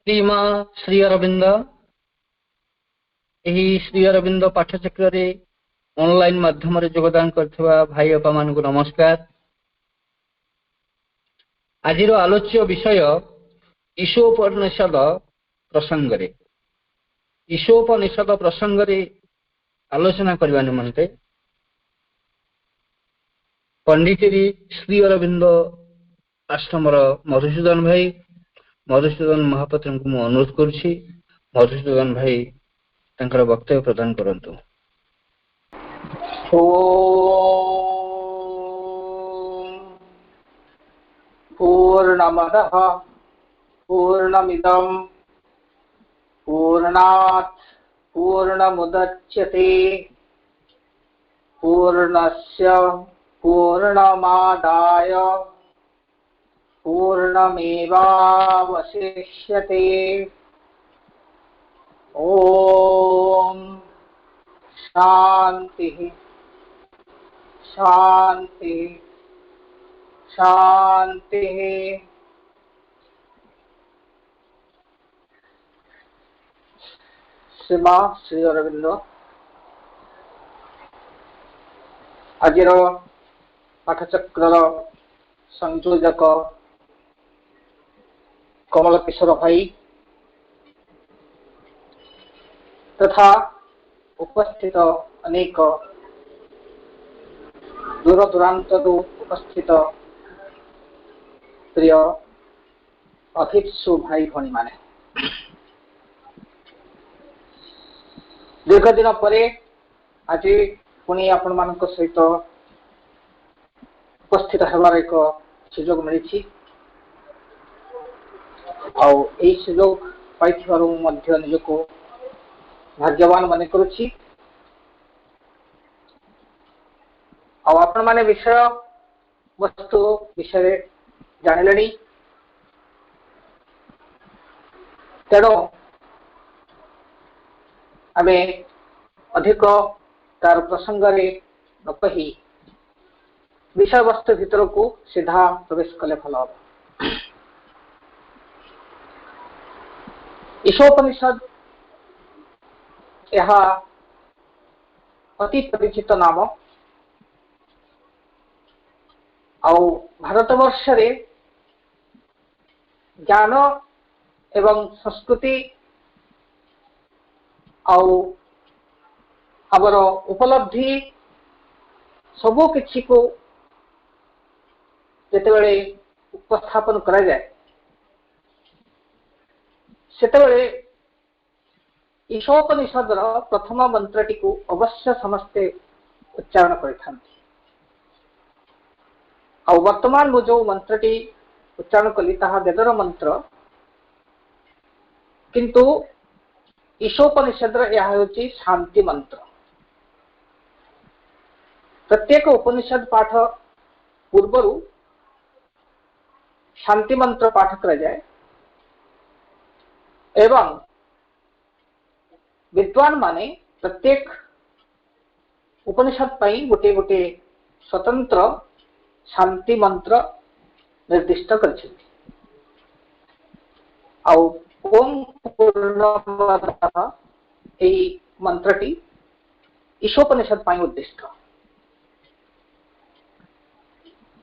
श्रीमा Shri Arvind Shri Arvind पाठचक्र online माध्यम योगदान करथिबा भाई अपा मानकु नमस्कार। आज आलोच्य विषय ईशोपनिषद प्रसंग रे ईशोपनिषद प्रसंग रे आलोचना करबा निमंते पंडितरी श्री अरविंद आश्रमर मधुसूदन महापात्र को मु अनुरोध करुछि। मधुसूदन भाई तंकर वक्तव्य प्रदान करंतु। पूर्णमदः पूर्णमिदं पूर्णात् पूर्णमुदच्यते पूर्णस्य पूर्णमादाय पूर्णमेवावशिष्यते। ओम शांति शांति शांति। श्रीमा श्री अरविंद आजिर पाठचक्र संयोजक कमल किशोर भाई तथा उपस्थित अनेक दूर दूरांतर उपस्थित प्रिय अतिथि भाई भणी माने दीर्घ दिन पर आज पुणी आपण मान सहित उपस्थित होवार एक सुजोग मिली सुजोग पाई निजको भाग्यवान मन करुछि। आपण माने विषय वस्तु विषय जानिले तेणु आम अधिक तार प्रसंग न कही विषय वस्तु भीतर को सीधा प्रवेश कले भल हम। ईशोपनिषद यह अति परिचित नाम भारतवर्ष रे ज्ञान एवं संस्कृति आवर उपलब्धि सबु किछि को जेतेबेले उपस्थापन करा जाए सेतेबेले ईशोपनिषदर प्रथम मंत्रटी को अवश्य समस्ते उच्चारण करिथांती। वर्तमान मु जो मंत्रटी उच्चारण कली ताहा वेदर मंत्र, किंतु ईशोपनिषदर यह होची शांति मंत्र। प्रत्येक उपनिषद पाठ पूर्वरु शांति मंत्र पाठ करा जाए एवं विद्वान माने प्रत्येक उपनिषद पाई गोटे गोटे स्वतंत्र शांति मंत्र निर्दिष्ट करछथि। ओम पूर्णमदः एई मंत्रटी ईशोपनिषद पाई उद्दिष्ट।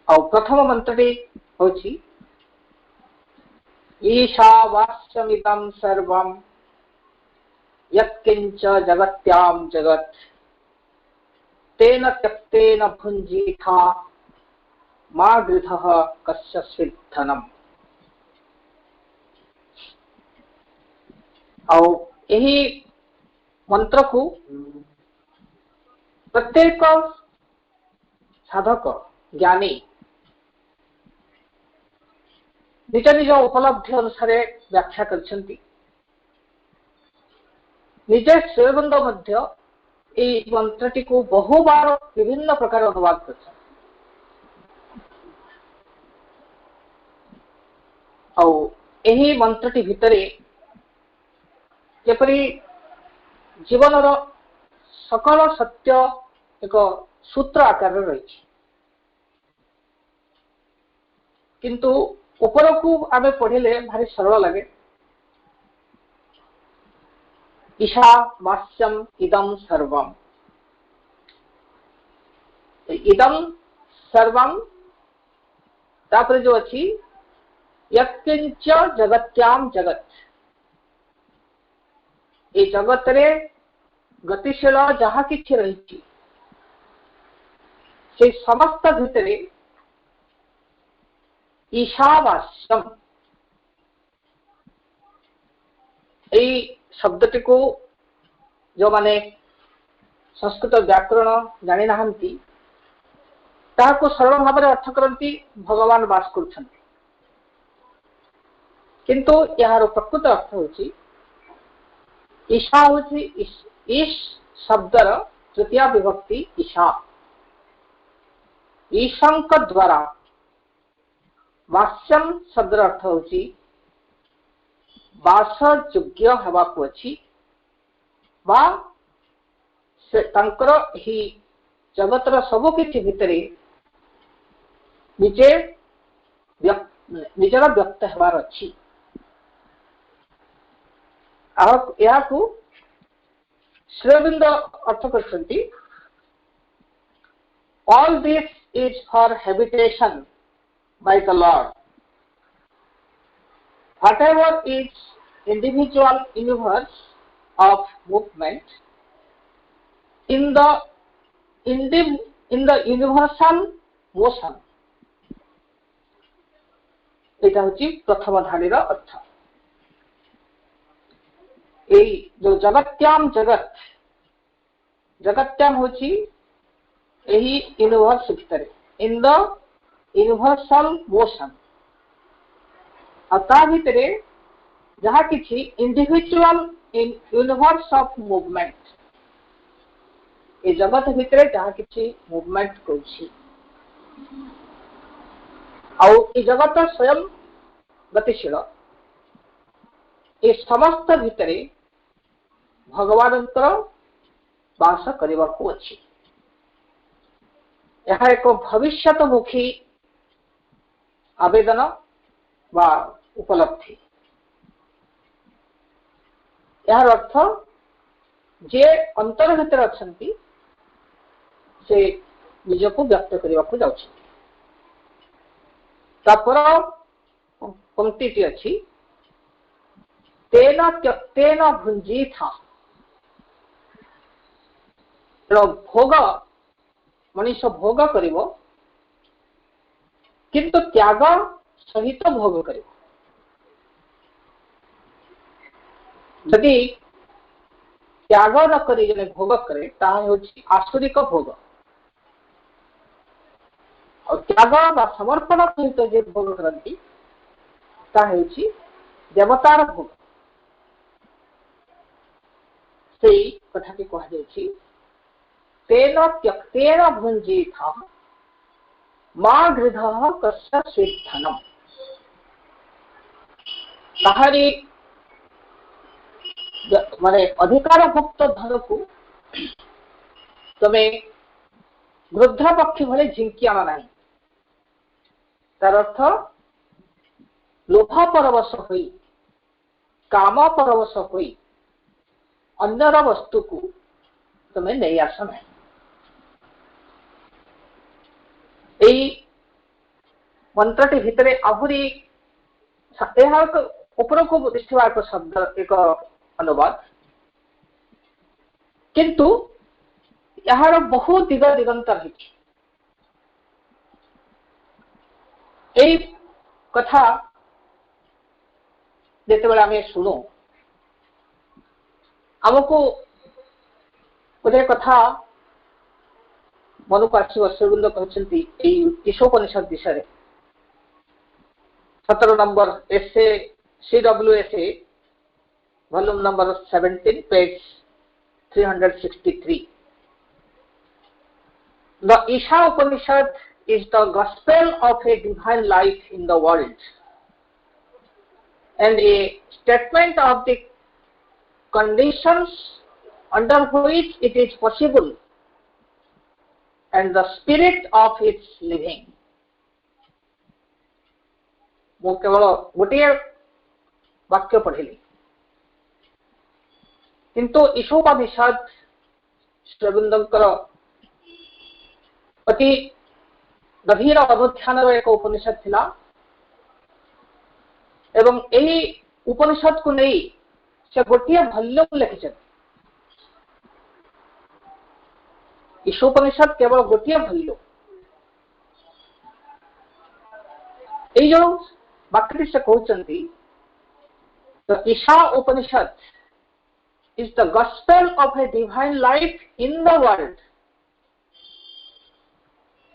प्रथम मंत्रटी होछि ईशावास्यमिदं सर्वं यत्किंच जगत्यां जगत् तेन त्यक्तेन भुञ्जीथा मा गृधः कस्यचित् धनम्। यही मंत्र को प्रत्येक साधक ज्ञानी निज निज उपलब्धि अनुसार व्याख्या करछंती। निजे श्रीअरविंद मध्य ए मंत्रटी को बहु बार विभिन्न प्रकार अनुवाद करछन। एही मंत्रटी भितरे जेपरी जीवनर सकल सत्य एक सूत्र आकार रही, किंतु ऊपर को आमे पढ़िले भारी सरल लगे, ईशावास्यम इदम सर्वम। इदम सर्वम तापर जो अच्छी यत्किंच जगत्याम जगत, ये जगत रे गतिशील जहा किछि रही से समस्त भितरे ईशावास्यम এই শব্দটি को जो माने संस्कृत व्याकरण जानी नाहंती ताको सरल भाव अर्थ करती भगवान वास करछन्ति, किंतु यार प्रकृत अर्थ होची ईशा होची ईश शब्दर तृतीय विभक्ति ईशा। ईशंक द्वारा वास्यम शब्दर अर्थ होची वास योग्य हवा को अच्छी बा से तंकर ही जगतर सब किछि भितरे निजे निजर व्यक्त हेबार अच्छी। को श्री अरविंद अर्थ करछन्ति all this is for habitation by the lord, whatever is individual universe of movement in the universal motion, এটা হচ্ছে প্রথম ধারীর अर्थ। এই जो जगत्याम जगत, जगत्याम होची एही यूनिवर्स भितरे इन द यूनिवर्सल मोशन, और भितरे जहाँ किसी इंडिविजुअल यूनिवर्स ऑफ मूवमेंट, ये जगत भितरे जहाँ किसी मूवमेंट करुछि और ये जगत स्वयं गतिशील, ये समस्त भितरे भगवानंतर वास करबाकू अछि। यह एक भविष्यतमुखी आवेदन बा उपलब्धि। यार अर्थ जे अंतर भीतर अछंती से निजको व्यक्त करबाकू जाउछंती। तापर पंक्तिटी अछि तेन त्यक्तेन भुंजीथा, भोग मनुष्य भोग करिवो किंतु त्याग सहित भोग करे। यदि त्याग न करी जने भोग करे ताहा होछि आसुरिक भोग, और त्याग बा समर्पण सहित जे भोग करती ताहा होछि देवतार भोग। सेई कथाटी कहा जायछि तेन त्यक्तेन भुंजीथा मा गृधः कस्य स्वेद्धनम्। ताहारी माने अधिकार भुक्त धन को तमे गृध्र पक्षी भले झिंकी आना नहीं। तार अर्थ लोभ परवश होई काम परवश होई अन्यर वस्तु को तमे नहीं आस नहीं। मंत्रटी भितरे आहुरी ऊपर को दिखा एक शब्द एक अनुवाद, किंतु यार बहु दिग दिगंतर है। कथा जितेबाला आम शुणु आमको गोटे कथा मन को आसो। श्रीगुंद कहते ईशोपनिषद विषय 17 नंबर SA CWSA volume number 17 page 363। The Isha Upanishad is the gospel of a divine life in the world and a statement of the conditions under which it is possible and the spirit of its living. मु केवल गोटे वाक्य पढ़िली। किंतु ईशोपनिषद श्रीअरविंदोंकर अति गभीर अनुध्यान एक उपनिषद थिला एवं एही उपनिषद को नहीं से गोटे वॉल्यूम लिखिछन। ईशोपनिषद केवल गोटे वॉल्यूम। ये जो वाक्य से कहते the Isha Upanishad is the gospel of a divine life in the world।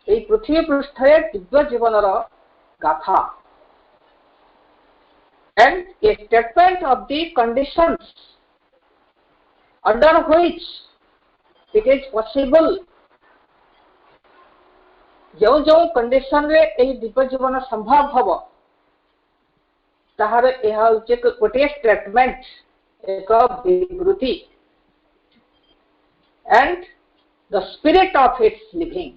ये पृथ्वी पृष्ठे दिव्य जीवन गाथा and a statement of the conditions under which it is possible। जो जो कंडीशन रे ए दिव्य जीवन संभव हब ताहार यह गोटे स्टेटमेंट एक विवृति and the spirit of its living.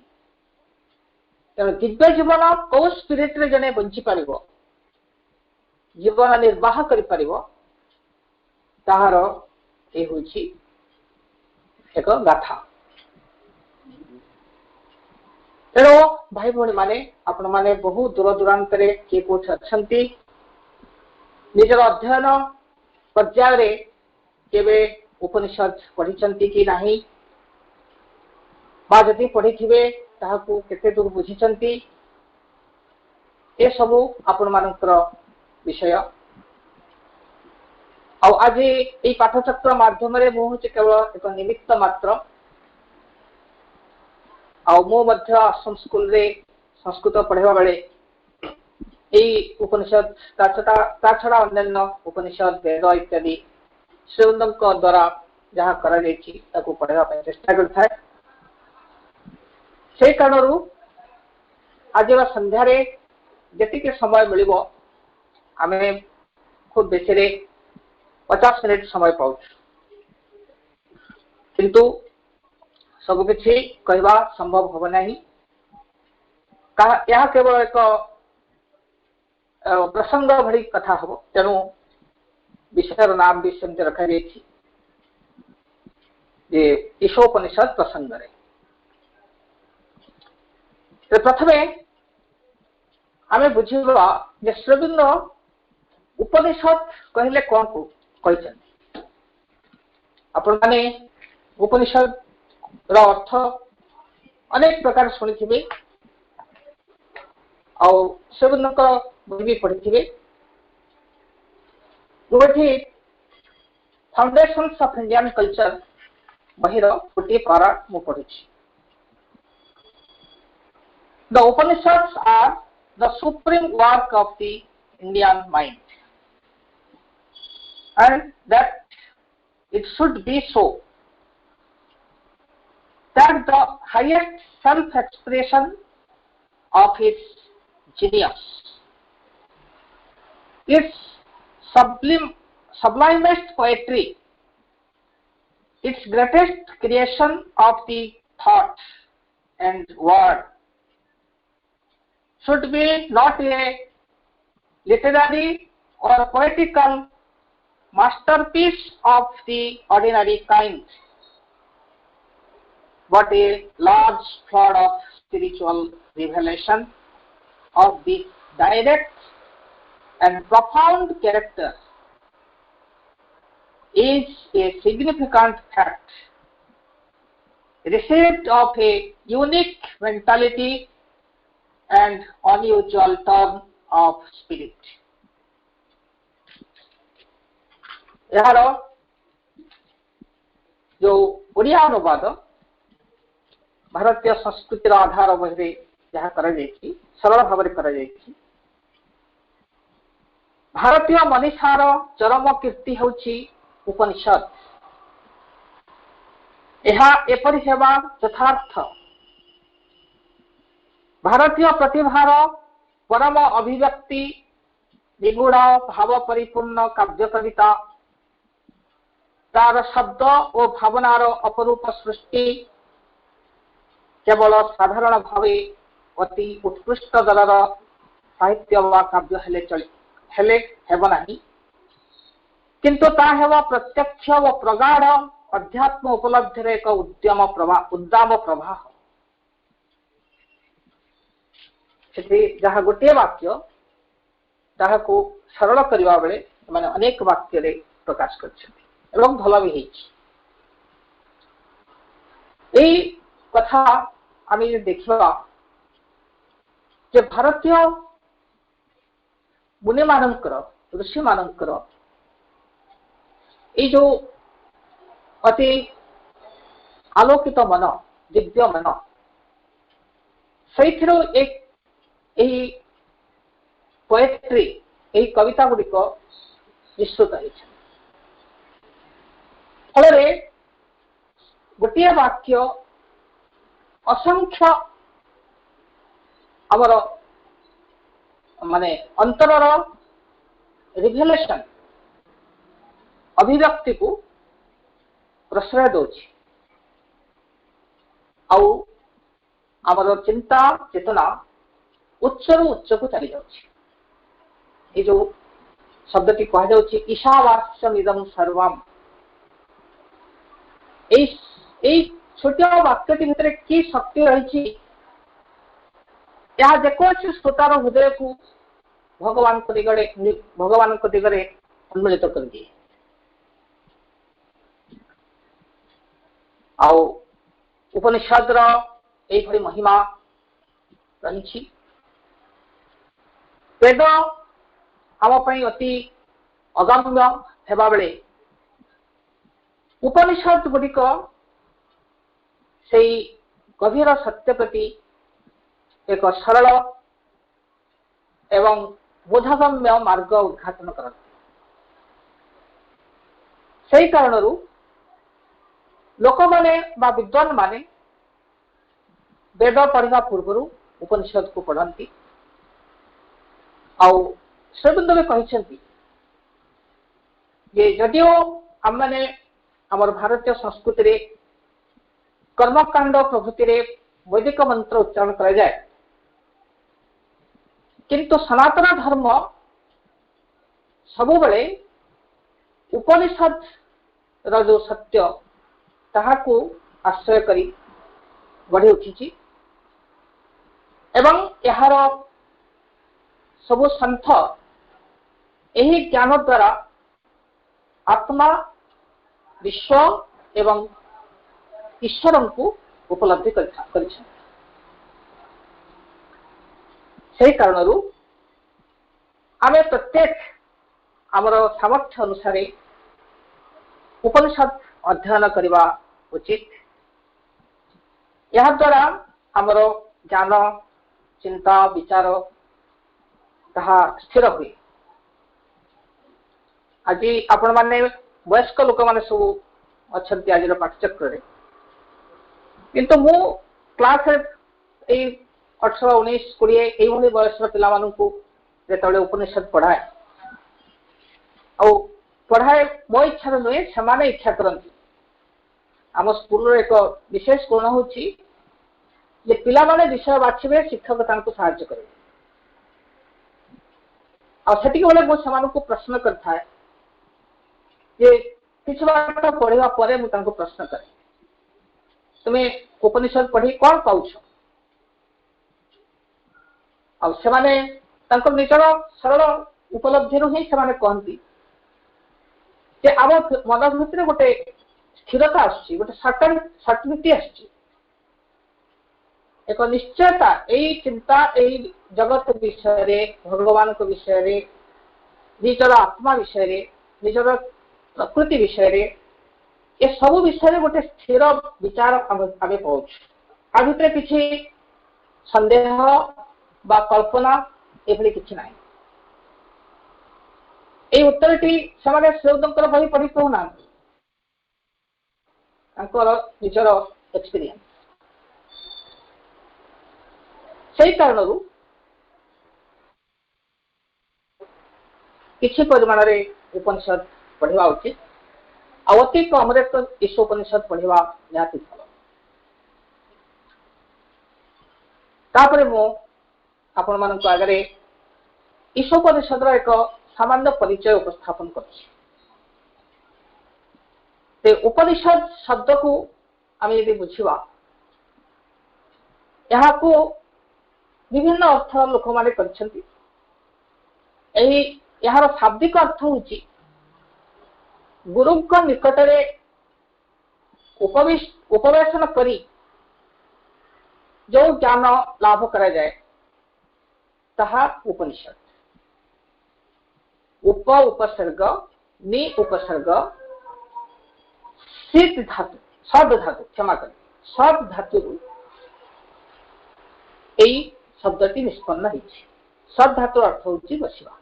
तेणु दिव्य जीवन कौ स्पिरिट रे जने बंची पारिबो जीवन निर्वाह करि पारिबो ताहार ए होछि एक गाथा। तेणु भाई भौणी माने आपण माने बहु दूर दूरांत किए कोठ अच्छंती निजर अध्ययन पर्याय केवे उपनिषद पढ़ी कि नाही बा जदि पढ़ी ताहाकू केते दूर बुझिचंती ए सबु आपण मानकर विषय। आज ये पाठचक्र माध्यम केवल एक निमित्त मात्र। आसम स्कूल रे संस्कृत पढ़ेवा बेले यही उपनिषद छड़ा अन्य उपनिषद वेद इत्यादि श्रीअरविंदों द्वारा जहाँ कर पढ़ेवा चेष्टा कर कारण आज संध्यारे जी समय मिल आम खूब बेसी 50 मिनिट समय पाऊ किंतु सबकि कहवा संभव हम ना। यह केवल एक प्रसंग भली कथा हम तेणु विषय नाम भी सेमती रखा ईशोपनिषद प्रसंग रे। प्रथमे आम बुझा श्रीअरविंद उपनिषद कहले कौन को कहते आपण माने उपनिषद अर्थ अनेक प्रकार शुणी श्रीअरविंदों बही भी पढ़ी गोटे फाउंडेशंस ऑफ इंडियन कल्चर बही गोटे पारा मु पढ़ी। The Upanishads are the supreme work of the Indian mind and that it should be so, that the highest self-expression of its genius, its sublimest poetry, its greatest creation of the thought and word should be not a literary or poetical masterpiece of the ordinary kind, but a large flood of spiritual revelation of the direct and profound character, is a significant fact received of a unique mentality and unusual turn of spirit। यार जो ओडिया अनुवाद भारतीय संस्कृतिर आधार बही जहाँ सरल भाव भारतीय मनीषार चरम कीर्ति होछि उपनिषद। यह एपरि सेवा यथार्थ भारतीय प्रतिभार परम अभिव्यक्ति निगूढ़ भाव परिपूर्ण काव्य कविता तार शब्द और भावनार अपरूप सृष्टि केवल साधारण भावे अति उत्कृष्ट दलर साहित्य वा काव्य हेले चले हेले हेब नाही। किंतु ताहेवा प्रत्यक्ष व प्रगाढ़ अध्यात्म उपलब्धि एक उद्यम उद्दाम प्रवाह जहाँ गोटे वाक्य ताहाको सरल करबा बेले माने अनेक वाक्य रे प्रकाश करछथि एवं भल भी हेछि। एई कथा आमी देखिबा जे भारतीय मुनि मानकर ऋषि मानकर ये जो अति आलोकित मन दिव्य मन से एक पोएट्री यही कविता गुड़िक निश्चित है फल गोटे वाक्य असंख्य आमर माने अंतर रिभेलेशन अभिव्यक्ति को प्रश्रय दौची आमर चिंता चेतना उच्च रु उच्च को चली जाउछि। ये जो शब्दटी कह जाउछि ईशावास्यमिदं सर्वम एई छोटिया वाक्यटी भितर की शक्ति रही या जेकोसी श्रोतार हृदय को भगवान को दिगरे उन्मोलित कर दिए। उपनिषद री महिमा रही वेद आम अति अगम्य हेबा बेले उपनिषद गुड़िक से गभीर सत्य प्रति एक सरल एवं बोधगम्य मार्ग उद्घाटन करते। से कारण लोक माने बा विद्वान माने वेद पढ़ा पूर्व उपनिषद को पढ़ती श्रीबंद में कहते जदिओ आम मैंने आमर भारतीय संस्कृति रे कर्मकांड प्रभृति रे वैदिक मंत्र उच्चारण करा जाए किंतु सनातन धर्म सबु बेले उपनिषद रो जो सत्य ताहाकू आश्रय करी बढ़ी उठी एवं यार सबु संथ यही ज्ञान द्वारा आत्मा विश्व एवं ईश्वर को उपलब्धि कर कारण आमे प्रत्येक आमर सामर्थ्य अनुसार उपनिषद अध्ययन करने उचित। यह द्वारा आमर ज्ञान चिंता विचार ताहा स्थिर हुए। आज आपण माने वयस्क लोक माने सब अच्छा आज पाठचक्र किंतु मु क्लास 18 19 20 यही बयस पिला जो उपनिषद पढ़ाए पढ़ाए मो इच्छा नुहे से इच्छा करती। आम स्कूल एक विशेष गुण हूँ पिला माने विषय बाछे शिक्षक साहाय्य करेंगे आती बेले मुझे प्रश्न करता है किसी बात पढ़ा पर प्रश्न करे तुम्हें उपनिषद पढ़ी कौन पाउछ निजर सरल उपलब्धि ही कहती आम मन भर गोटे स्थिरता गोटे सर्टिनिटी एक निश्चयता यही चिंता यही जगत विषय भगवान को विषय निजर आत्मा विषय निजर प्रकृति विषय ये सब विषय गोटे स्थिर विचार आम पाँच आ भीतर किसी संदेह बा कल्पना ये किसी ना ये उत्तरटी से श्रीउद्दंकर बही पढ़ी कहूना निजर एक्सपीरियंस से कारण किसी परिमाण उपनिषद पढ़ा उचित अति कम तो ईशोपनिषद पढ़ा निहाती भल। तापर मु आपण मान आगे ईशोपनिषद एक सामान्य परिचय उपस्थापन कर से उपनिषद शब्द को आम यदि बुझा यहाँ को विभिन्न अर्थ लोक मैंने यार शाब्दिक अर्थ हूँ गुरु निकट में उपवेशन करी जो ज्ञान लाभ करा जाए ताहा उपनिषद। उपसर्ग नि उपसर्ग सिद्ध धातु सद धातु क्षमा कर सद धातु यही शब्दटी निष्पन्न होती। सद धातु अर्थ हूँ बसवा,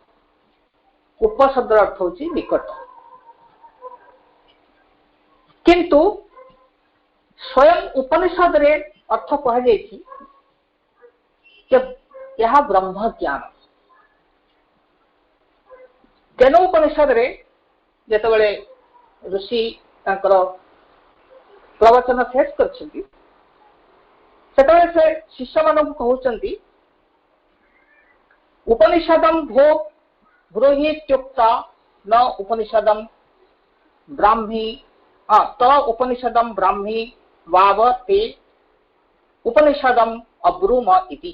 उपशब्द अर्थ हूँ निकट। किंतु स्वयं उपनिषद रे अर्थ कह यह ब्रह्म ज्ञान। तेणु उपनिषद रे जेतबेले ऋषि तांकर प्रवचन शेष करछंती सेतबेले से शिष्य मानक कहउचंती उपनिषदम भो ब्रूहीत्युक्ता न उपनिषदम ब्राह्मी त उपनिषदम ब्राह्मी वाव ते उपनिषदम अब्रूम इति।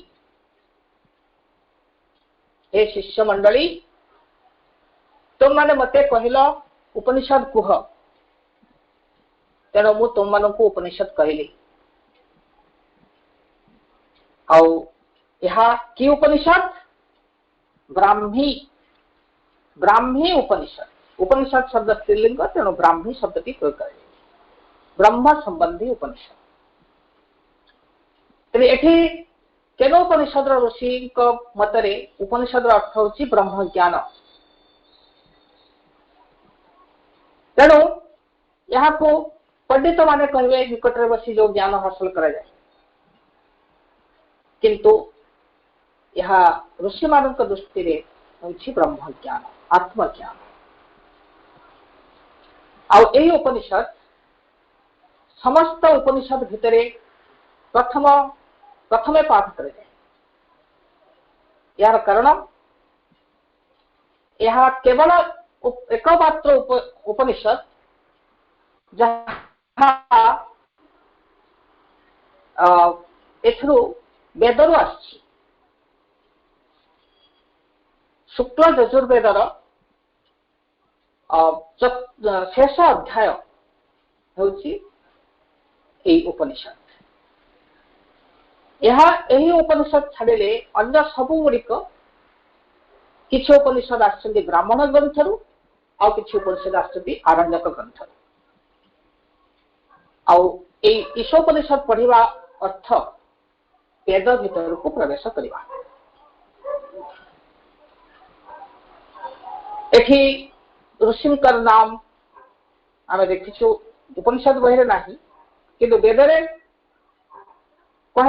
हे शिष्य मंडली तुम माने मते कहल उपनिषद कुह, तेणु मु तुम मान को उपनिषद कहली। कि उपनिषद ब्राह्मी ब्राह्मी उपनिषद। उपनिषद शब्द स्त्रीलिंग तेणु ब्राह्मी शब्द की प्रयोग कर ब्रह्म संबंधी उपनिषद। तेरे केनो उपनिषद ऋषि मतरे उपनिषद अर्थ हूँ ब्रह्म ज्ञान। तेणु यहाँ को पंडित माने कहे निकट में बसी जो ज्ञान हासिल करा जाए, किंतु यह ऋषि मान दृष्टि रे हूँ ब्रह्म ज्ञान आत्मज्ञान। आई उपनिषद समस्त उपनिषद भितर प्रथमे पाठ करे जाए। यार कारण यह केवल एकमात्र उपनिषद जहाँ एथरू वेदरू आसी शुक्ल यजुर्वेदर शेष अध्याय होची उपनिषद। यही उपनिषद छाड़े अन्य सबू गुड़िक किसी उपनिषद आसछन्ति ब्राह्मण ग्रंथरू आ किसी उपनिषद आसछन्ति आरण्यक ग्रंथरू। ईशोपनिषद पढ़िबा अर्थ वेद भीतर को प्रवेश करवा। एठी ऋषिंकर नाम आम देखीचु उपनिषद बही ना किंतु वेदरे कह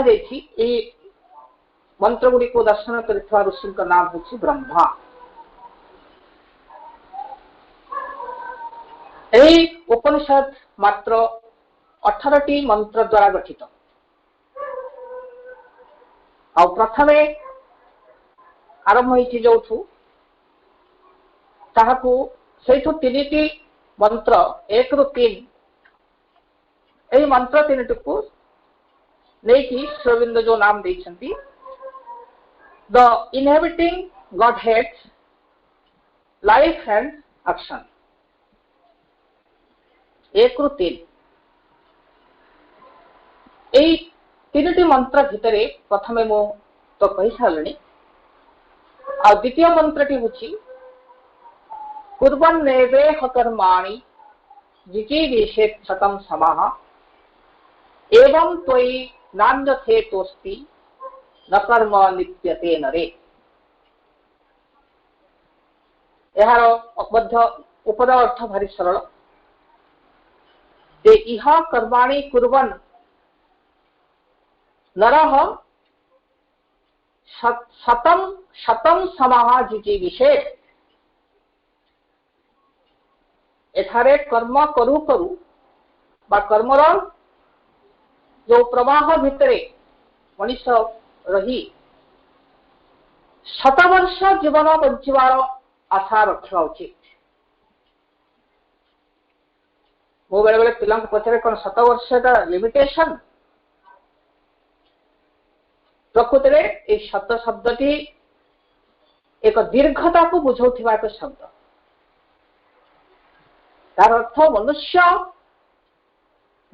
मंत्र गुड़ी को दर्शन कर ऋषि नाम हूँ ब्रह्मा। यही उपनिषद मात्र 18टी मंत्र द्वारा गठित। प्रथमे आरंभ होती जो से 3टी मंत्र 1 ରୁ 3 यही मंत्र 3टी को नहीं श्रोविंद जो नाम देती the inhabiting godhead life and action 1 ରୁ 3 यही 3टी मंत्र भितर प्रथमे मु तो कही सारे। द्वितीय मंत्रटी हूँ कुर्वन्नेवेह कर्माणि जिजीविषेत् शतं समाः एवं त्वयि नान्यथेतोऽस्ति न कर्म लिप्यते नरे। यार मध्य उपद अर्थ भारी सरल जे इह कर्माणि कुर्वन् नरः शतं समाः जिजीविषेत्। एठारे कर्म करू करू बा कर्मर जो प्रवाह भितरे मनीष रही 100 वर्ष जीवन बंचार आशा रखा उचित। मु बेले बेले पिला पचारे कौन 7 वर्ष लिमिटेशन प्रकृति में ये शत शब्दटी एक दीर्घता को बुझाउथिबा एक शब्द तार अर्थ मनुष्य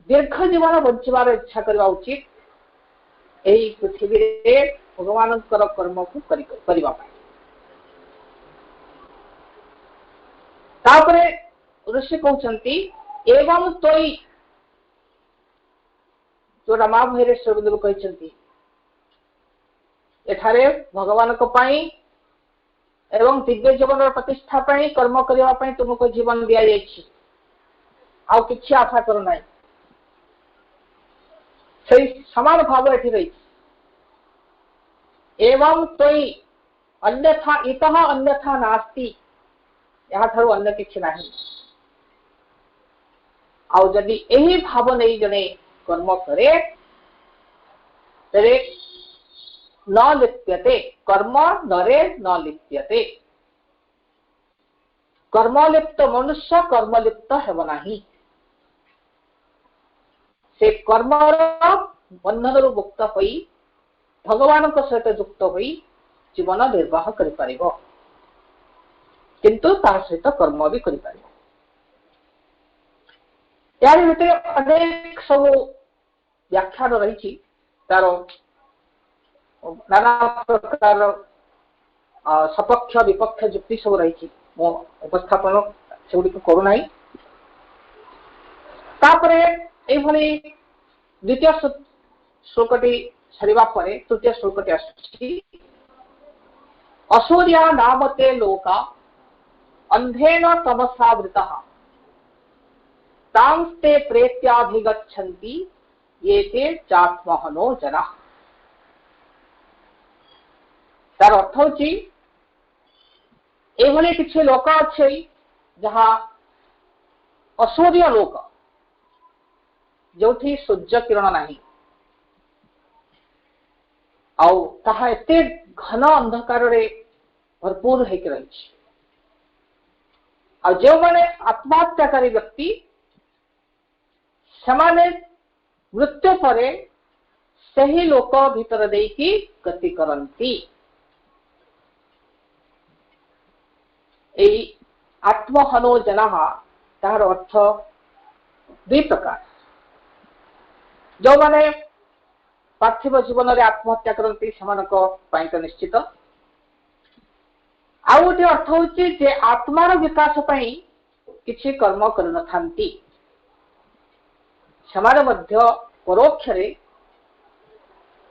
दीर्घ जीवन बंचवार इच्छा करवा उचित यही पृथ्वी रे भगवान कर्म को करवा तापरे ऋषि कहते एवं तोई जोटा माँ भैरेश्वर बिंदु कहते एठारे भगवान को पाई एवं दिव्य जीवन प्रतिष्ठा पाई कर्म करने पाई तुमको जीवन दिया जायछि आउ किछि आशा करो नाही सही समान भाव एठी रही एवं तोई अन्यथा इतः अन्यथा नास्ति यहाँ ठारू अन्य किछि नाही आउ जदि यही भाव नहीं जने कर्म करे तेरे न लिप्यते कर्म नरे न लिप्यते कर्मलिप्त मनुष्य कर्मलिप्त हेब नाही से कर्मर बंधन मुक्त होई भगवान सहित युक्त होई जीवन निर्वाह करि परिबो किंतु ता सहित कर्म भी करि परिबो यार भितर अनेक सब व्याख्यान रही तार नाना प्रकार सपक्ष विपक्ष युक्ति सब रही मो उपस्थापन से करूना द्वितीय श्लोकटी छाड़ा पर तृतीय श्लोकटी आसुची असूर्या नामते लोका अंधेन तमसावृता तांस्ते प्रेत्याभिगच्छन्ति ये ते चात्महनो जना तार अर्थ होची एभली किछि लोक अछि जहा असूर्य लोक जोठी सूर्य किरण नाही आउ ताहा एते घन अंधकार रे भरपूर होके रही आ जो माने आत्महत्याकारी व्यक्ति समाने मृत्यु परे सही लोक भीतर देकी गति करंती आत्महनो जना तार अर्थ दुई प्रकार जो माने पार्थिव जीवन में आत्महत्या करती तो निश्चित आउ गोटे अर्थ होची जे आत्मार विकास पई किछि कर्म करन थांती समाने मध्य परोक्ष रे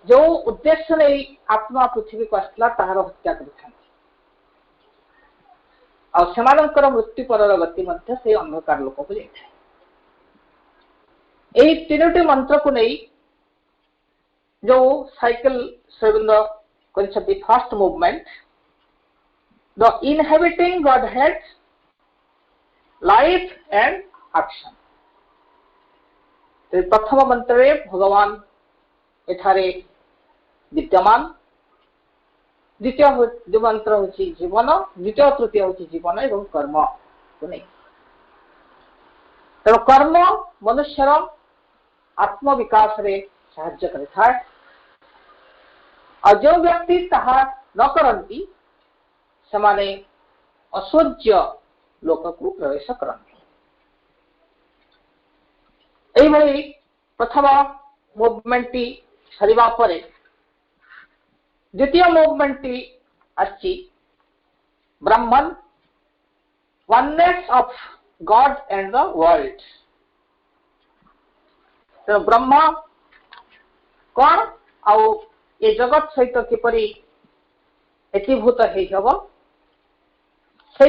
जो उद्देश्य नहीं आत्मा पृथ्वी को आसला ताहार हत्या करथांती और सेमानंकर मृत्यु परर गति मध्य से अंधकार लोक को जाइଥାଏ एही तीनोटी मंत्र को नहीं जो साइकिल श्रीविंद करिसथि first movement the inhabiting godhead life and action तो प्रथम मंत्र रे भगवान एठारे विद्यमान द्वितीय जो मंत्र होची जीवन द्वितीय तृतीय होची जीवन एवं कर्म को नहीं तो कर्म मनुष्यर आत्म विकास रे साहाय्य करिଥାଏ और जो व्यक्ति ताहा न करंती समाने असूर्य लोक को प्रवेश करंती एई भली प्रथम मूवमेंट टी सरिबा परे द्वितीय मूवमेंट टी आछि Brahman oneness of god and the world तो ब्रह्म कौन आउ ये जगत सहित किपरि एकीभूत हेब से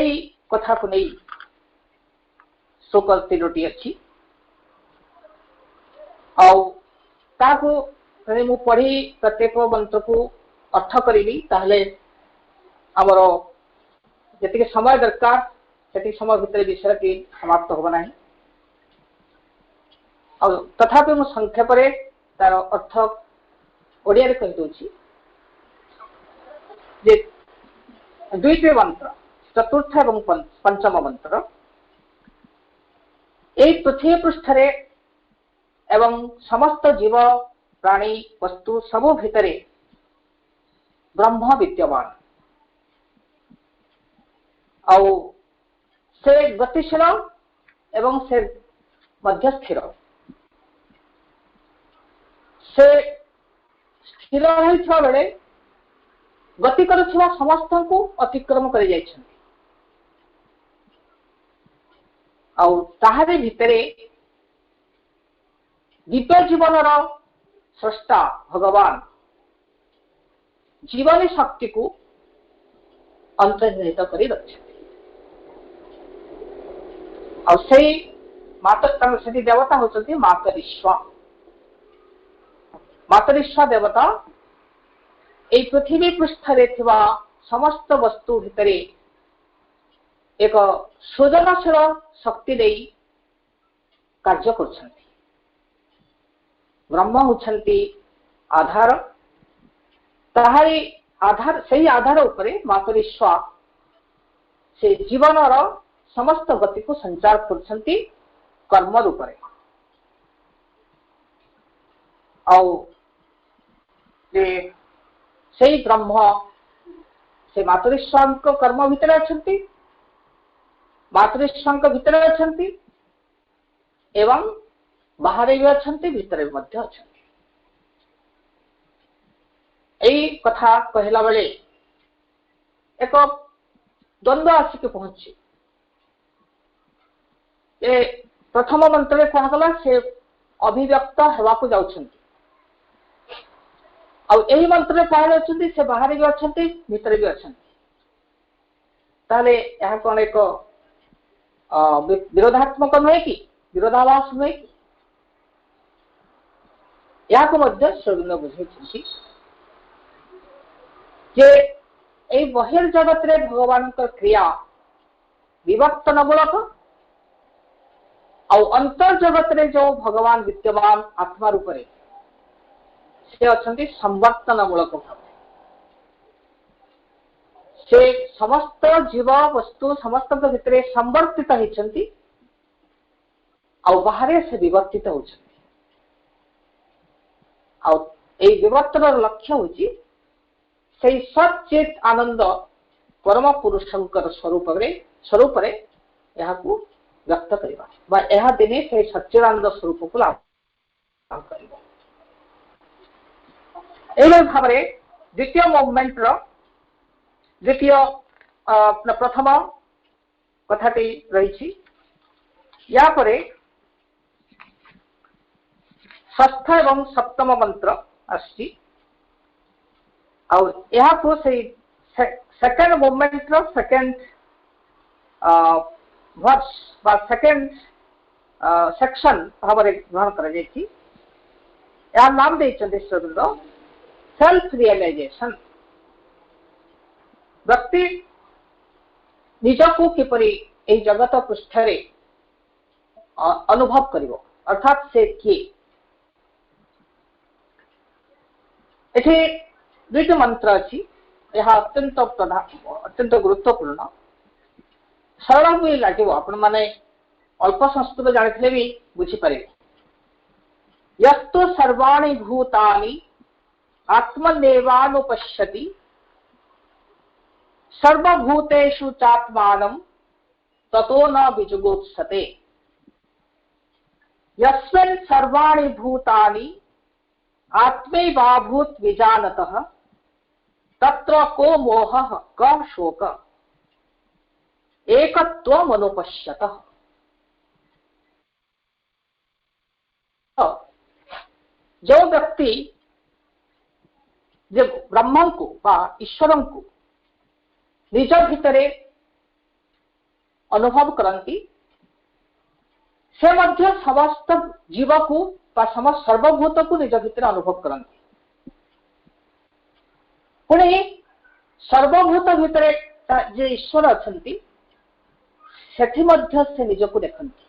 कथा को नहीं श्लोक तीनोटी अच्छी आउ मु पढ़ी प्रत्येक मंत्र को अर्थ करी आमर जी समय दरकार से समय भितर विषय की समाप्त होगा ना तथापि मु संक्षेप तार अर्थ ओडिया रे कहि दोछि जे दुईटी मंत्र चतुर्थ एवं पंचम मंत्र এই পৃথিবী পৃষ্ঠରେ ଏବଂ ସମସ୍ତ ଜୀବ ପ୍ରାଣୀ ବସ୍ତୁ ସବୁ ଭିତରେ ବ୍ରହ୍ମ ବିଦ୍ୟମାନ। ଆଉ ସେ ଗତିଶୀଳ ଏବଂ ସେ ମଧ୍ୟ ସ୍ଥିର। ସେ ସ୍ଥିର ରହିଥିବା ବେଳେ ଗତି କରୁଥିବା ସମସ୍ତଙ୍କୁ ଅତିକ୍ରମ କରି ଯାଇଛନ୍ତି। ଆଉ ତାହାରି ଭିତରେ ଦିବ୍ୟ ଜୀବନର ସ୍ରଷ୍ଟା ଭଗବାନ ଜୀବନୀ ଶକ୍ତିକୁ ଅନ୍ତର୍ନିହିତ କରି ରଖିଛନ୍ତି। ଆଉ ସେଇ ସେଠି ଦେବତା ହେଉଛନ୍ତି ମାତରୀଶ୍ୱର। ମାତରୀଶ୍ୱର ଦେବତା এই পৃথিবী পৃষ্ঠରେ ଥିବା ସମସ୍ତ ବସ୍ତୁ ଭିତରେ ଏକ ସୃଜନଶୀଳ ଶକ୍ତି ଦେଇ କାର୍ଯ୍ୟ କରୁଛନ୍ତି। ବ୍ରହ୍ମ ହେଉଛନ୍ତି ଆଧାର। ତାହାରି ଆଧାର, ସେହି ଆଧାର ଉପରେ ମାତରୀଶ୍ୱର ସେ ଜୀବନର ସମସ୍ତ ଗତିକୁ ସଞ୍ଚାର କରୁଛନ୍ତି କର୍ମ ରୂପରେ। ଆଉ ସେଇ ବ୍ରହ୍ମ ସେ ମାତରୀଶ୍ୱରଙ୍କ କର୍ମ ଭିତରେ ଅଛନ୍ତି, ମାତରୀଶ୍ୱରଙ୍କ ଭିତରେ ଅଛନ୍ତି ଏବଂ ବାହାରେ ବି ଅଛନ୍ତି, ଭିତରେ ମଧ୍ୟ ଅଛନ୍ତି। ଏଇ କଥା କହିଲା ବେଳେ ଏକ ଦ୍ୱନ୍ଦ୍ୱ ଆସିକି ପହଞ୍ଚି। ଏ ପ୍ରଥମ ମନ୍ତ୍ରରେ କଣ କଲା? ସେ ଅଭିବ୍ୟକ୍ତ ହେବାକୁ ଯାଉଛନ୍ତି। ଆଉ ଏହି ମନ୍ତ୍ରରେ ବାହାରେ ଅଛନ୍ତି, ସେ ବାହାରେ ବି ଅଛନ୍ତି, ଭିତରେ ବି ଅଛନ୍ତି। ତାହେଲେ ଏହା କଣ ଏକ ବିରୋଧାତ୍ମକ ନୁହେଁ କି? ବିରୋଧାଭାସ ନୁହେଁ କି? ଏହାକୁ ମଧ୍ୟ ଶ୍ରୀଅରବିନ୍ଦ ବୁଝାଇଛନ୍ତି ଯେ এই ବହିର୍ଜଗତରେ ଭଗବାନଙ୍କ କ୍ରିୟା ବିବର୍ତ୍ତନ ମୂଳକ, ଆଉ ଅନ୍ତର୍ଜଗତରେ ଯୋଉ ଭଗବାନ ବିଦ୍ୟମାନ ଆତ୍ମା ରୂପରେ ସେ ଅଛନ୍ତି ସମ୍ବର୍ତ୍ତନ ମୂଳକ ଭାବେ। ସେ ସମସ୍ତ ଜୀବ ବସ୍ତୁ ସମସ୍ତଙ୍କ ଭିତରେ ସମ୍ବର୍ତ୍ତିତ ହେଇଛନ୍ତି, ଆଉ ବାହାରେ ସେ ବିବର୍ତ୍ତିତ ହେଉଛନ୍ତି। ଆଉ এই ବିବର୍ତ୍ତନର ଲକ୍ଷ୍ୟ ହେଉଛି ସେଇ ସଚିତ୍ ଆନନ୍ଦ ପରମ ପୁରୁଷଙ୍କର ସ୍ୱରୂପରେ ଏହାକୁ ବ୍ୟକ୍ତ କରିବା ବା ଏହା ଦିନେ ସେଇ ସଚ୍ଚିଦାନନ୍ଦ ସ୍ୱରୂପକୁ ଲାଭ କରିବ। ଏଇଭଳି ଭାବରେ ଦ୍ୱିତୀୟ ମୁଭମେଣ୍ଟର ପ୍ରଥମ କଥାଟି ରହିଛି। ୟା ପରେ ଷଷ୍ଠ ଏବଂ ସପ୍ତମ ମନ୍ତ୍ର ଆସୁଛି। ଆଉ ଏହାକୁ ସେଇ ସେକେଣ୍ଡ ମୁଭମେଣ୍ଟର ସେକେଣ୍ଡ ଭର୍ସ ବା ସେକେଣ୍ଡ ସେକ୍ସନ ଭାବରେ ଗ୍ରହଣ କରାଯାଇଛି। ଏହାର ନାମ ଦେଇଛନ୍ତି ଶ୍ରୀଅରବିନ୍ଦ ସେଲ୍ଫ ରିଏଲାଇଜେସନ। ବ୍ୟକ୍ତି ନିଜକୁ କିପରି ଏହି ଜଗତ ପୃଷ୍ଠରେ ଅନୁଭବ କରିବ, ଅର୍ଥାତ ସେ କିଏ। ଏଠି ଦୁଇଟି ମନ୍ତ୍ର ଅଛି। ଏହା ଅତ୍ୟନ୍ତ ଗୁରୁତ୍ୱପୂର୍ଣ୍ଣ। ସରଳ ବି ଲାଗିବ, ଆପଣମାନେ ଅଳ୍ପ ସଂସ୍କୃତ ଜାଣିଥିଲେ ବି ବୁଝିପାରିବେ। ୟସ୍ତୁ ସର୍ବାଣି ଭୂତାନି ଆତ୍ମନେବାନୁପଶ୍ୟତି ସର୍ବଭୂତେଷୁ ଚାତ୍ମାନଂ ତतो न विजुगुप्सते। यस्मिन् सर्वाणि भूतानि आत्मैवाभूत विजानतः तत्र को मोहः क शोक एकत्वमनुपश्यतः। जो व्यक्ति जे ब्रह्म को बा ईश्वर को निज भितरे अनुभव करती, से मध्य समस्त जीव को समस्त सर्वभूत को निज भितर अनुभव करती। पुणी सर्वभूत भितर जे ईश्वर अछंती सेठी मध्य से निज को देखती।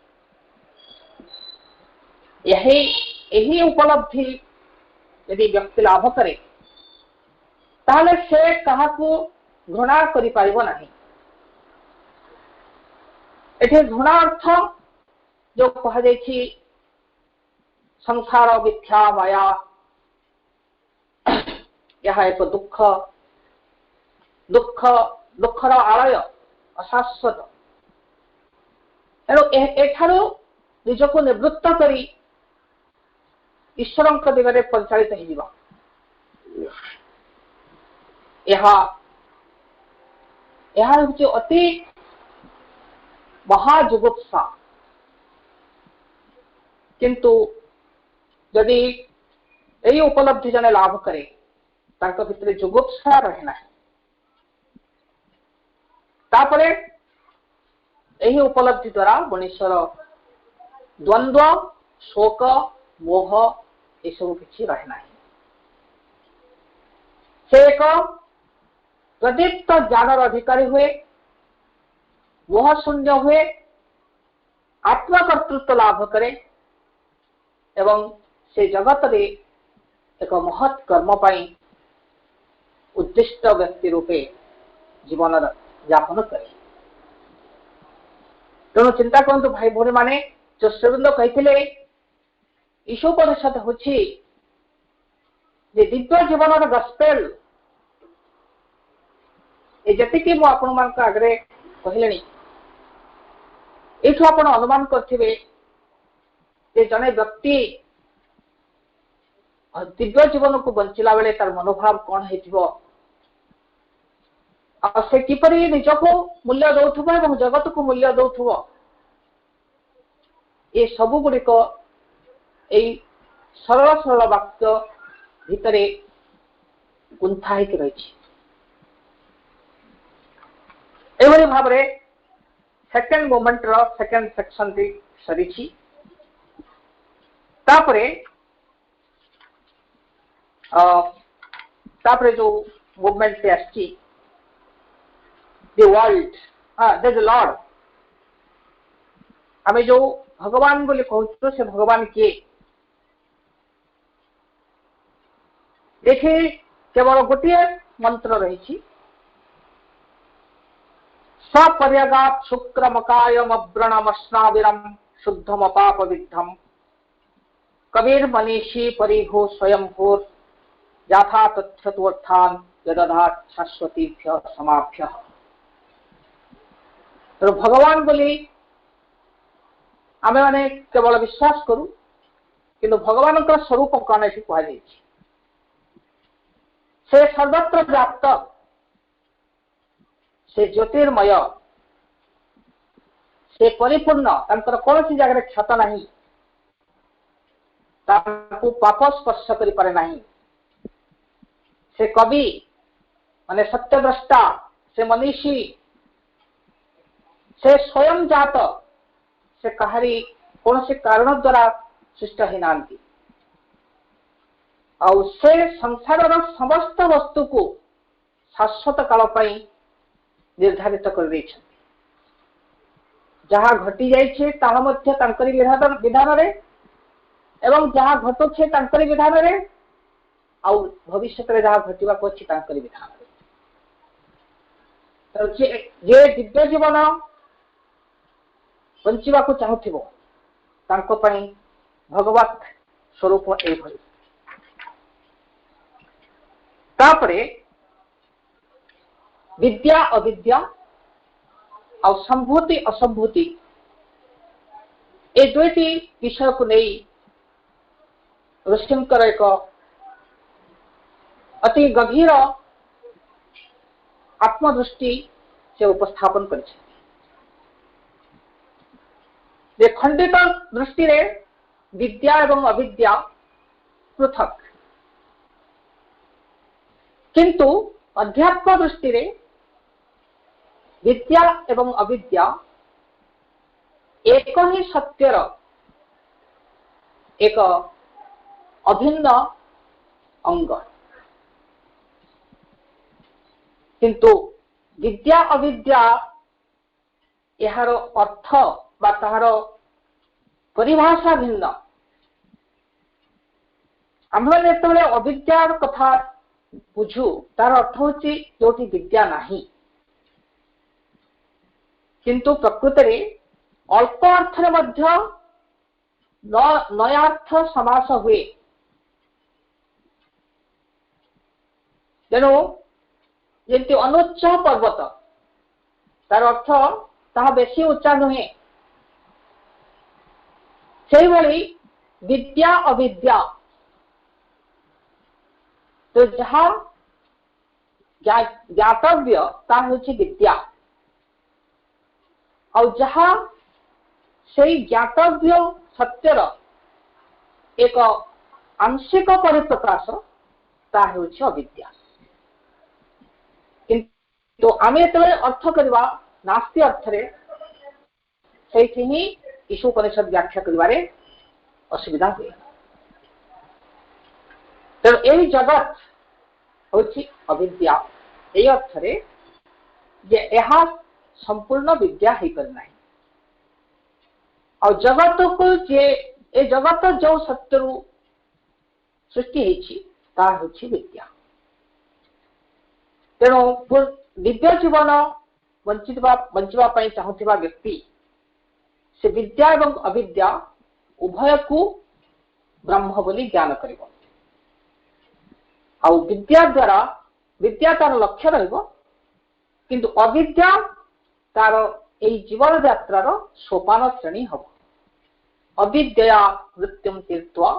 यही उपलब्धि यदि व्यक्ति लाभ करे ताहले से काहाकू घृणा करि पारिबो नाही। एठे घृणा अर्थ जो कह संसार मिथ्या माया यह एक दुख दुख दुखर आलय अशाश्वत तेणु एठार निजक निवृत्त कर ईश्वर दिगरे परिचालित हो अति महाजुगुप्सा किंतु यदि यही उपलब्धि जने लाभ करे भितर जुगुप्सा रहे ना तापरे यही उपलब्धि द्वारा मनुष्यर द्वंद्व शोक मोह ये सब किसी रहे ना से एक प्रदीप्त ज्ञानर अधिकारी हुए मोह शून्य हुए आत्मकर्तृत्व लाभ करे एवं से जगत रे एक महत् कर्म पाई उद्दिष्ट व्यक्ति रूपे जीवन यापन करे। तेणु चिंता करते भाई भौणी माने जो श्रीवृंद कहते ईशोपनिषद हूँ दिव्य जीवन गस्पेल ये मु आपण मान आगे कहले ये आप अनुमान करेंगे जड़े व्यक्ति दिव्य जीवन को बंचला बेले तार मनोभाव कौन से किपरि निजक मूल्य दौथुबो एवं जगत को मूल्य दौथुबो ये सब गुड़िक यही सरल सरल वाक्य भितरे गुंथा होकर रही एभली भाव में सेकेंड मोमेंट रो सेकेंड सेक्शन टी सरी तापरे जो मूवमेंट से आसी द वर्ल्ड द लॉर्ड आम जो भगवान बोली कहूँ से भगवान किए देखिए केवल गोटे मंत्र रही सपर्यगात शुक्रमकायमव्रणमश्नाविरम शुद्धमपाप विद्धम कबीर मनीषी परिघो स्वयं भूर याथा तथ्यतोत्थान यदधात शाश्वतीभ्य समाभ्य। तो भगवान बोली आमे माने केवल विश्वास करू किंतु भगवान का स्वरूप कौन ये कहुई से सर्वत्र व्याप्त से ज्योतिर्मय से परिपूर्ण कौन सी जगह क्षत नहीं पाप स्पर्श कर नहीं से कवि माने सत्यद्रष्टा से मनीषी से स्वयं जात से कहारी कौन से कारण द्वारा सृष्ट ही नांती और से संसार समस्त वस्तु को शाश्वत काल पाई निर्धारित कर दी जहाँ घटी जाकरी विधान रे एवं जहाँ घटुचे विधान रे आउ भविष्य में जहाँ घटवा अच्छी विधान जे दिव्य जीवन बंचवा को चाहूब भगवत स्वरूप यही विद्या अविद्या और संभूति असंभूति ये दुईटी विषय को नहीं ऋषिंकर एक अति गभीर आत्मदृष्टि से उपस्थापन कर खंडित दृष्टि रे विद्या एवं अविद्या पृथक किंतु अध्यात्म दृष्टि रे विद्या एवं अविद्या एक ही सत्यर एक अभिन्न अंग किंतु विद्या अविद्या यार अर्थ बा तार परिभाषा भिन्न आम जो अविद्यार कथा बुझु तार अर्थ होची जोटी विद्या नहीं किंतु प्रकृति रे अल्प अर्थ रे मध्य नयार्थ समास हुए तेणु जमी अनुच्च पर्वत तार अर्थ ताहा बेसी उच्चा नुहे से भली विद्या अविद्या तो जहाँ ज्ञातव्य ता होछि विद्या और जहाँ से ज्ञातव्य सत्यर एक आंशिक परिप्रकाश ता होछि अविद्या किंतु आमे जेतेबेले अर्थ करबा नास्ति अर्थरे सेठी ही ईशु उपनिषद व्याख्या करिबारे असुविधा हुए तेणु यही जगत होछि अविद्या ए अर्थरे जे यह संपूर्ण विद्या हो पार ना और जगत को जे ए जगत जो सत्य सृष्टि होछि विद्या तेणु दिव्य जीवन बंचवा चाहूबा व्यक्ति से विद्या एवं अविद्या उभय को ब्रह्म बोली ज्ञान करिवो आउ विद्या द्वारा विद्या तार लक्ष्य रहिबो किंतु अविद्या तार एई जीवन यात्रार सोपान श्रेणी हबो अविद्या मृत्युम तीर्त्वा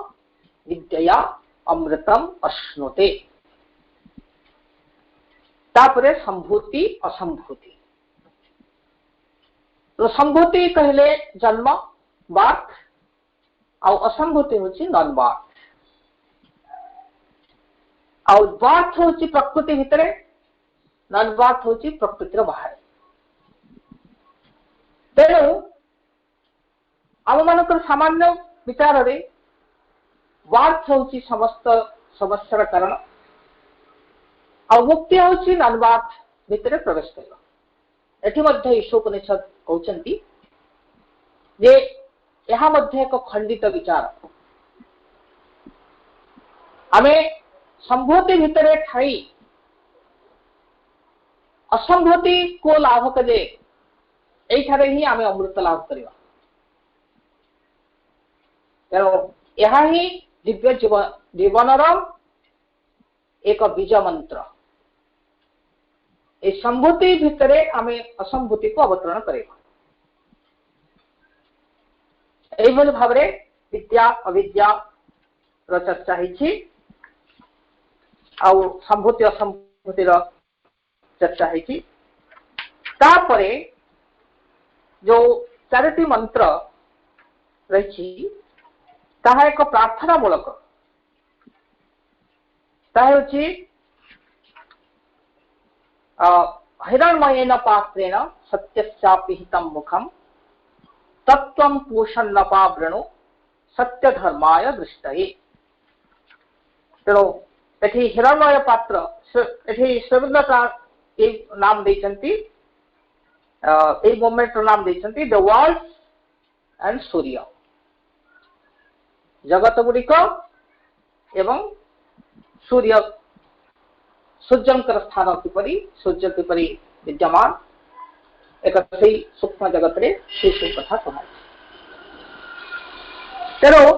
विद्या अमृतम अश्नुते तापरे संभूति असंभूति तो संभूति कहले जन्म बार्थ और असंभूति होची नॉन बार्थ और बार्थ होची प्रकृति भितरे नॉन बार्थ होची प्रकृतिर बाहर तेणु आम मानकर सामान्य विचार रे बार्थ होची समस्त समस्यार कारण और मुक्ति होची नॉन बार्थ भितरे प्रवेश करबा एठी मध्ये ईशो उपनिषद कहउचंती जे यहा मध्ये एक खंडित विचार आमे संभूति भितरे ठाई असंभूति को लाभ कले एठारे ही आमे अमृत लाभ करिवा तेणु यहा ही दिव्य जीवनर एक बीज मंत्र ए संभूति भितरे आमे असंभूति को अवतरण करिवा एभली भावरे विद्या अविद्या र चर्चा हिछि आउ संभूति असंभूति र चर्चा हिछि तापरे जो चारिटी मंत्र रहिछि ताहा एक प्रार्थना मूलक ताहा होछि हिरण्मयेन पात्रेण सत्यस्यापि हितं मुखं तत्त्वं पूषन्नपा वृणु सत्य धर्माय दृष्टये तेणु एठी हिरण्मय पात्र एठी श्रीवृंदका नाम देइचंती ए मोमेंट नाम देइचंती द वर्ल्ड एंड सूर्य जगत गुड़िक एवं सूर्य सूर्यंकर स्थान किपरि सूर्य किपरि विद्यमान एक सूक्ष्म जगत रे कथा कह तेणु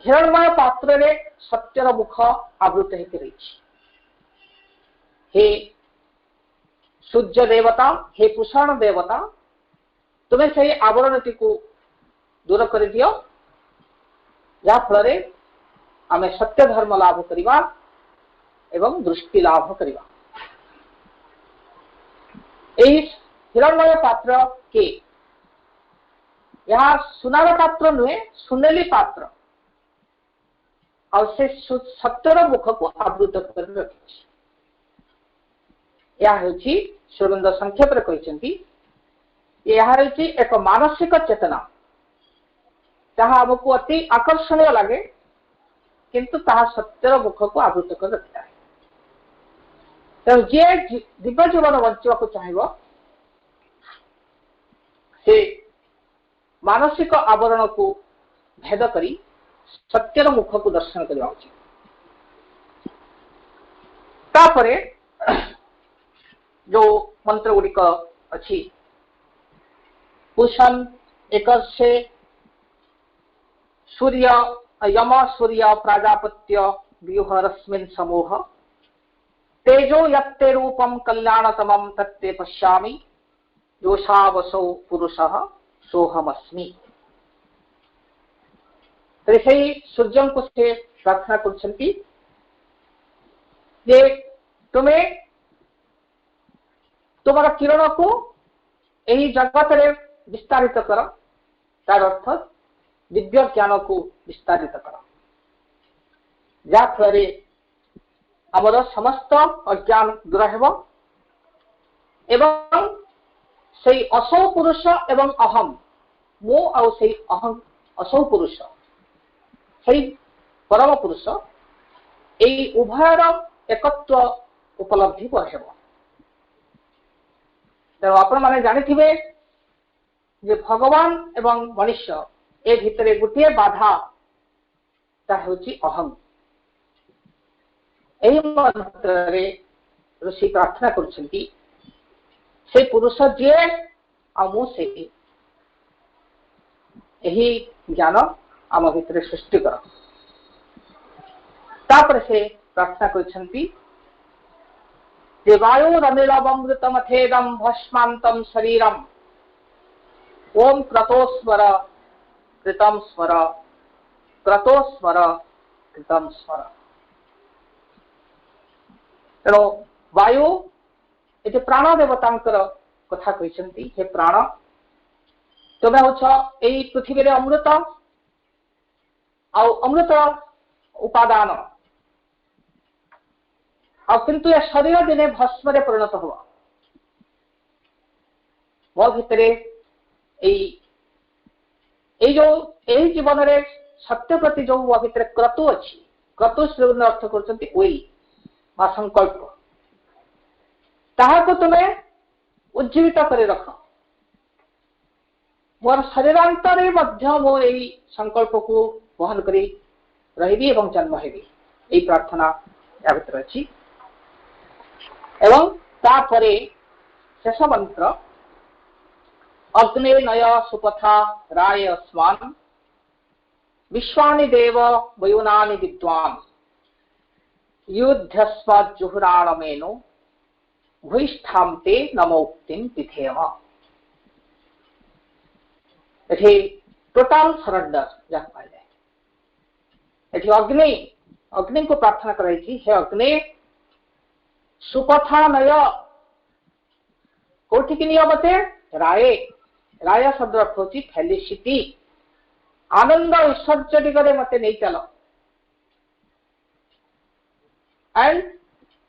हिरण्मय पात्र रे सत्यर मुख आवृत होकर रही हे सूर्य देवता हे पुषण देवता तुम्हें से आवरण को दूर कर दियो जहा फल आम सत्य धर्म लाभ करवा एवं दृष्टि लाभ करवा हिरण्मय पात्र के यहाँ सुनार पात्र नुहे सुनेली पात्र और से सत्यर मुख को आवृत कर रखी सुरेंद्र संक्षेप कहती एक मानसिक चेतना जहाँ आमको अति आकर्षणीय लगे किंतु ताहा सत्यर मुख को आवृत कर रखता है तेणु जी दिव्य जीवन बंचा चाहिए से मानसिक आवरण को भेद करी सत्यर मुख को दर्शन करवा उचित तापरे जो मंत्र गुड़िक अच्छी पुषण एक सूर्य यम सूर्य प्राजापत्य व्यूह रश्मिन् समूह तेजो यत्ते रूपम कल्याणतमं तत्ते पश्यामि योषावसौ पुरुषः सोहमस्मि। तो सही सूर्य को से प्रार्थना करछंती जे तुम्हें तुम्हारा किरण को यही जगत रे विस्तारित कर, तार अर्थ दिव्य ज्ञान को विस्तारित कर, जा फल आमर समस्त अज्ञान दूर हेब एवं से असौ पुरुष एवं अहम मो आउ से अहम असौ पुरुष से परम पुरुष यही उभयर एकत्व उपलब्धि को हेब। तेणु आपण माने जानिथिबे जे भगवान एवं मनुष्य ए भितरे गोटे बाधा ता होची अहम। एही मंत्रे ऋषि प्रार्थना करछंती से पुरुष जे आमो से यही ज्ञान आम भितरे सृष्टि कर। तापर से प्रार्थना करछंती जे वायुरनिलमृतमथेदं भस्मान्तं शरीरम् ओम क्रतोस्वर कृतं स्वर क्रतोस्वर कृतं स्वर। तेणु वायु ये प्राण देवतांकर कथा कहते हे प्राण तुम्हें हूँ यही पृथ्वी अमृत अमृत उपादान किंतु यह शरीर दिने भस्म परिणत हुआ मो भितर जो यही जीवन रे सत्य प्रति जो मो भितर क्रतु अच्छी क्रतु अर्थ कर विल बा संकल्प ताहाको तुम्हें उज्जीवित कर रख मोर शरीरांतरे मध्य मो यही संकल्प को वहन करी रही एवं जन्म हेबी यही प्रार्थना या भितर अच्छी। एवं तापरे शेष मंत्र अग्ने नय सुपथा राय स्वान् विश्वानि देव वयुनानि विद्वान् युद्धस्व जुहुराणमेनो भूयिष्ठां ते नमोक्तिं पिथेम। एठी टोटल सरेंडर जहाँ कहले एठी अग्नि अग्नि को प्रार्थना कराई हे अग्नि सुपथा नय कोठी की नियम मते राय राय शब्द अर्थ होची फेलिसिटी आनंद ऐश्वर्य दिगरे मते नहीं चल एंड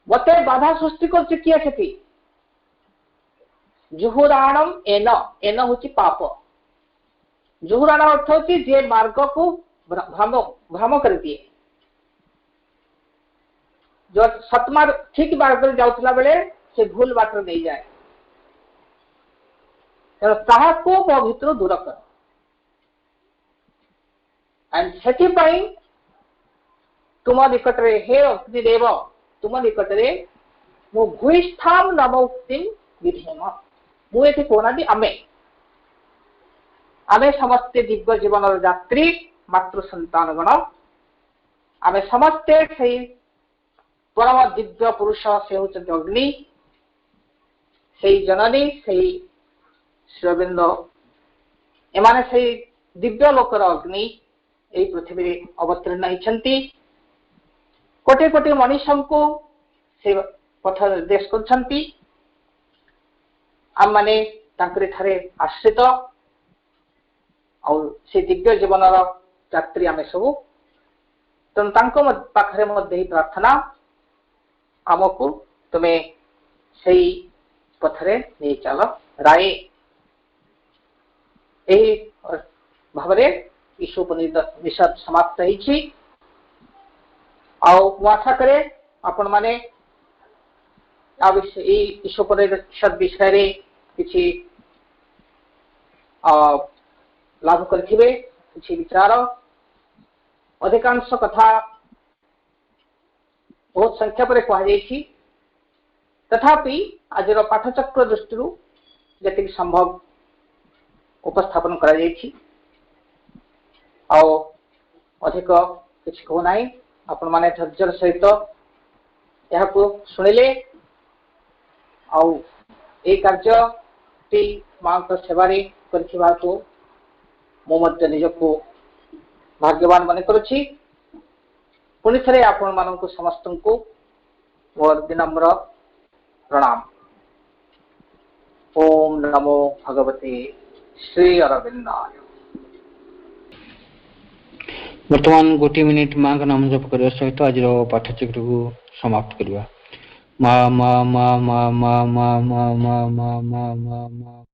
मते बाधा सृष्टि कर किए क्षति जुहुराणम एन एन होची पाप जुहुराण अर्थ होची जे मार्ग को भ्रम भ्रम कर दिए जो सतमार ठीक मार्ग जाउथला बेले से भूल बाटर नहीं जाए ताहाको मो भितर दूर कर एंड सेठी पई तुम निकट रे हे अग्निदेव तुम निकट रे मो भूयिष्ठाम नमोक्तिं विधेम मु एठी कोना दी आमे आमे समस्ते दिव्य जीवन यात्री मातृ संतान गण आमे समस्ते सही परम दिव्य पुरुष से होचंती अग्नि से जननी से श्रीअरविंद एमाने से दिव्य लोकर अग्नि यही पृथ्वी अवतीर्ण होती कोटि कोटि मनुष्य को से पथ निर्देश करछंती आम माने तांकरे ठारे आश्रित और से दिव्य जीवन यात्री आमे सबू तेणु तांको पाखरे मध्य ही प्रार्थना आमको तुम्हें सही पथरे नहीं चल राय यही भावरे ईशोपनिषद समाप्त होइछि मु आशा करे आपण माने ईशोपनिषद विषय रे किछि लाभ करथिबे किछि विचार अधिकांश कथा बहुत संख्या पर कहुई तथापि आज पाठचक्र दृष्टि जी संभव उपस्थापन कर अधिक किसी कहूना आपण माने धैर्यर सहित यह शुणिले आई कार्य माँ सेवारे को मुझे निजक भाग्यवान मन करुछि। पुणी थे आपण मानक समस्त को मोर विनम्र प्रणाम। ओम नमो भगवते श्री अरविंदाय। वर्तमान गोटे मिनिट माँ का नाम जप करने सहित आज पाठ्यचक्र को समाप्त करवा। मा मा मा मा मा मा मा मा मा मा मा मा।